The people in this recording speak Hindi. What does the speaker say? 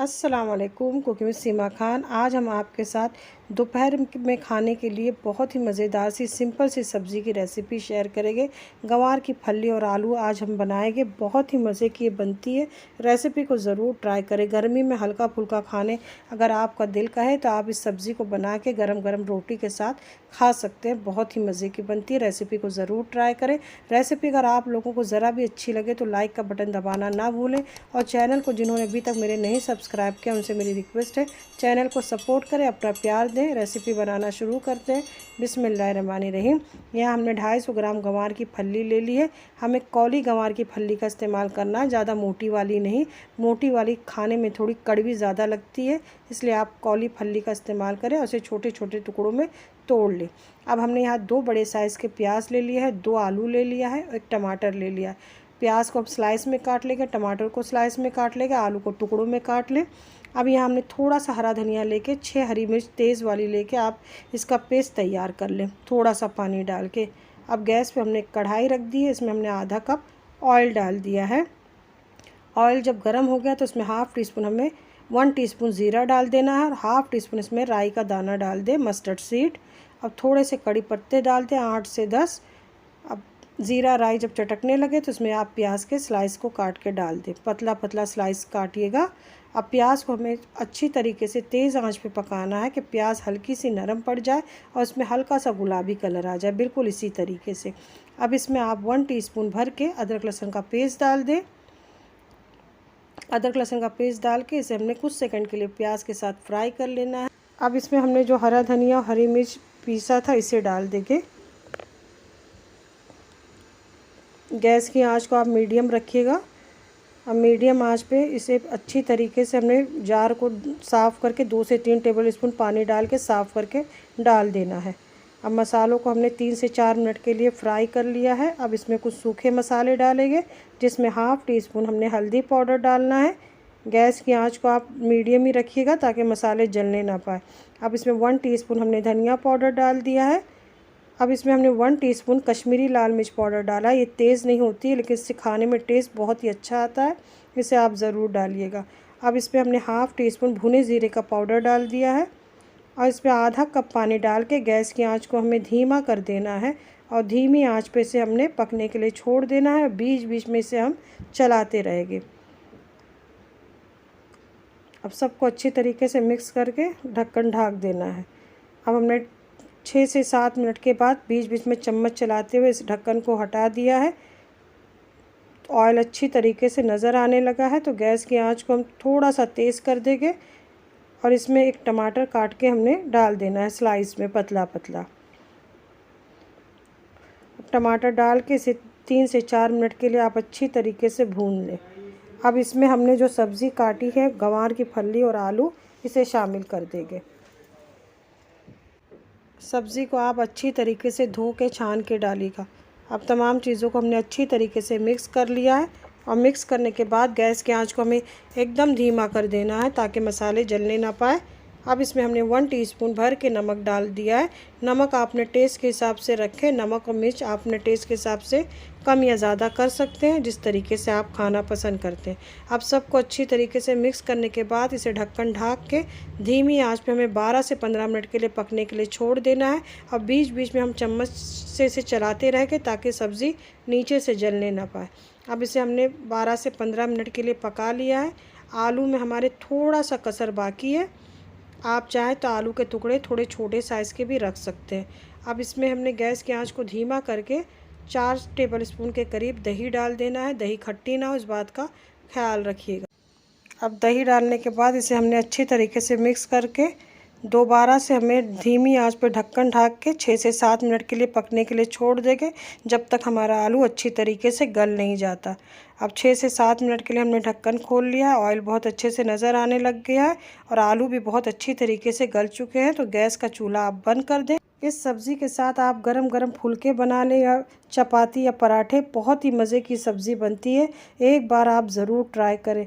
अस्सलाम वालेकुम। कुकिंग विद सीमा खान। आज हम आपके साथ दोपहर में खाने के लिए बहुत ही मज़ेदार सी सिंपल सी सब्ज़ी की रेसिपी शेयर करेंगे। गंवार की फली और आलू आज हम बनाएंगे। बहुत ही मज़े की ये बनती है। रेसिपी को ज़रूर ट्राई करें। गर्मी में हल्का फुल्का खाने अगर आपका दिल कहे तो आप इस सब्ज़ी को बना के गरम गरम रोटी के साथ खा सकते हैं। बहुत ही मज़े की बनती है। रेसिपी को ज़रूर ट्राई करें। रेसिपी अगर आप लोगों को ज़रा भी अच्छी लगे तो लाइक का बटन दबाना ना भूलें, और चैनल को जिन्होंने अभी तक मेरे नहीं सब्सक्राइब किया उनसे मेरी रिक्वेस्ट है चैनल को सपोर्ट करें, अपना प्यार दें। रेसिपी बनाना शुरू करते हैं। बिस्मिल्लाहिर्रहमानिर्रहीम। यहाँ हमने 250 ग्राम गंवार की फली ले ली है। हमें कौली गंवार की फली का इस्तेमाल करना है, ज़्यादा मोटी वाली नहीं। मोटी वाली खाने में थोड़ी कड़वी ज़्यादा लगती है, इसलिए आप कौली फली का इस्तेमाल करें और उसे छोटे छोटे टुकड़ों में तोड़ लें। अब हमने यहाँ 2 बड़े साइज़ के प्याज ले लिया है, 2 आलू ले लिया है, 1 टमाटर ले लिया है। प्याज को अब स्लाइस में काट लेंगे, टमाटर को स्लाइस में काट लेंगे, आलू को टुकड़ों में काट लें। अब यहाँ हमने थोड़ा सा हरा धनिया लेके 6 हरी मिर्च तेज़ वाली लेके आप इसका पेस्ट तैयार कर लें, थोड़ा सा पानी डाल के। अब गैस पे हमने कढ़ाई रख दी है, इसमें हमने आधा कप ऑयल डाल दिया है। ऑयल जब गर्म हो गया तो इसमें हाफ़ टी स्पून हमें 1 टीस्पून ज़ीरा डाल देना है, और हाफ़ टी स्पून इसमें राई का दाना डाल दें, मस्टर्ड सीड। अब थोड़े से कड़ी पत्ते डालते हैं, 8 से 10। अब ज़ीरा राई जब चटकने लगे तो इसमें आप प्याज के स्लाइस को काट के डाल दें, पतला पतला स्लाइस काटिएगा। अब प्याज को हमें अच्छी तरीके से तेज़ आंच पे पकाना है कि प्याज हल्की सी नरम पड़ जाए और इसमें हल्का सा गुलाबी कलर आ जाए, बिल्कुल इसी तरीके से। अब इसमें आप 1 टीस्पून भर के अदरक लहसुन का पेस्ट डाल दें। अदरक लहसुन का पेस्ट डाल के इसे हमने कुछ सेकंड के लिए प्याज के साथ फ्राई कर लेना है। अब इसमें हमने जो हरा धनिया और हरी मिर्च पीसा था इसे डाल देंगे। गैस की आंच को आप मीडियम रखिएगा। अब मीडियम आंच पे इसे अच्छी तरीके से हमने जार को साफ़ करके 2 से 3 टेबल स्पून पानी डाल के साफ़ करके डाल देना है। अब मसालों को हमने 3 से 4 मिनट के लिए फ्राई कर लिया है। अब इसमें कुछ सूखे मसाले डालेंगे, जिसमें हाफ़ टी स्पून हमने हल्दी पाउडर डालना है। गैस की आंच को आप मीडियम ही रखिएगा ताकि मसाले जलने ना पाए। अब इसमें 1 टीस्पून हमने धनिया पाउडर डाल दिया है। अब इसमें हमने 1 टीस्पून कश्मीरी लाल मिर्च पाउडर डाला है। ये तेज़ नहीं होती है, लेकिन इससे खाने में टेस्ट बहुत ही अच्छा आता है, इसे आप ज़रूर डालिएगा। अब इसमें हमने हाफ़ टी स्पून भुने ज़ीरे का पाउडर डाल दिया है, और इसमें आधा कप पानी डाल के गैस की आंच को हमें धीमा कर देना है, और धीमी आंच पे इसे हमने पकने के लिए छोड़ देना है। बीच बीच में इसे हम चलाते रहेंगे। अब सबको अच्छी तरीके से मिक्स करके ढक्कन ढक देना है। अब हमने 6 से 7 मिनट के बाद बीच बीच में चम्मच चलाते हुए इस ढक्कन को हटा दिया है। ऑयल अच्छी तरीके से नज़र आने लगा है, तो गैस की आंच को हम थोड़ा सा तेज़ कर देंगे, और इसमें 1 टमाटर काट के हमने डाल देना है स्लाइस में पतला पतला। टमाटर डाल के इसे 3 से 4 मिनट के लिए आप अच्छी तरीके से भून लें। अब इसमें हमने जो सब्ज़ी काटी है गंवार की फली और आलू, इसे शामिल कर देंगे। सब्ज़ी को आप अच्छी तरीके से धो के छान के डालिएगा। अब तमाम चीज़ों को हमने अच्छी तरीके से मिक्स कर लिया है, और मिक्स करने के बाद गैस की आंच को हमें एकदम धीमा कर देना है ताकि मसाले जलने ना पाए। अब इसमें हमने 1 टीस्पून भर के नमक डाल दिया है। नमक आपने टेस्ट के हिसाब से रखें। नमक और मिर्च आपने टेस्ट के हिसाब से कम या ज़्यादा कर सकते हैं, जिस तरीके से आप खाना पसंद करते हैं। अब सबको अच्छी तरीके से मिक्स करने के बाद इसे ढक्कन ढक के धीमी आंच पे हमें 12 से 15 मिनट के लिए पकने के लिए छोड़ देना है, और बीच बीच में हम चम्मच से इसे चलाते रहेंगे ताकि सब्ज़ी नीचे से जलने ना पाए। अब इसे हमने 12 से 15 मिनट के लिए पका लिया है। आलू में हमारे थोड़ा सा कसर बाकी है। आप चाहें तो आलू के टुकड़े थोड़े छोटे साइज़ के भी रख सकते हैं। अब इसमें हमने गैस की आंच को धीमा करके 4 टेबल स्पून के करीब दही डाल देना है। दही खट्टी ना हो, इस बात का ख्याल रखिएगा। अब दही डालने के बाद इसे हमने अच्छी तरीके से मिक्स करके दोबारा से हमें धीमी आंच पर ढक्कन ढक के 6 से 7 मिनट के लिए पकने के लिए छोड़ देंगे, जब तक हमारा आलू अच्छी तरीके से गल नहीं जाता। अब 6 से 7 मिनट के लिए हमने ढक्कन खोल लिया है। ऑयल बहुत अच्छे से नज़र आने लग गया है, और आलू भी बहुत अच्छी तरीके से गल चुके हैं, तो गैस का चूल्हा आप बंद कर दें। इस सब्ज़ी के साथ आप गरम गरम फुलके बना लें, या चपाती या पराठे। बहुत ही मज़े की सब्ज़ी बनती है, एक बार आप ज़रूर ट्राई करें।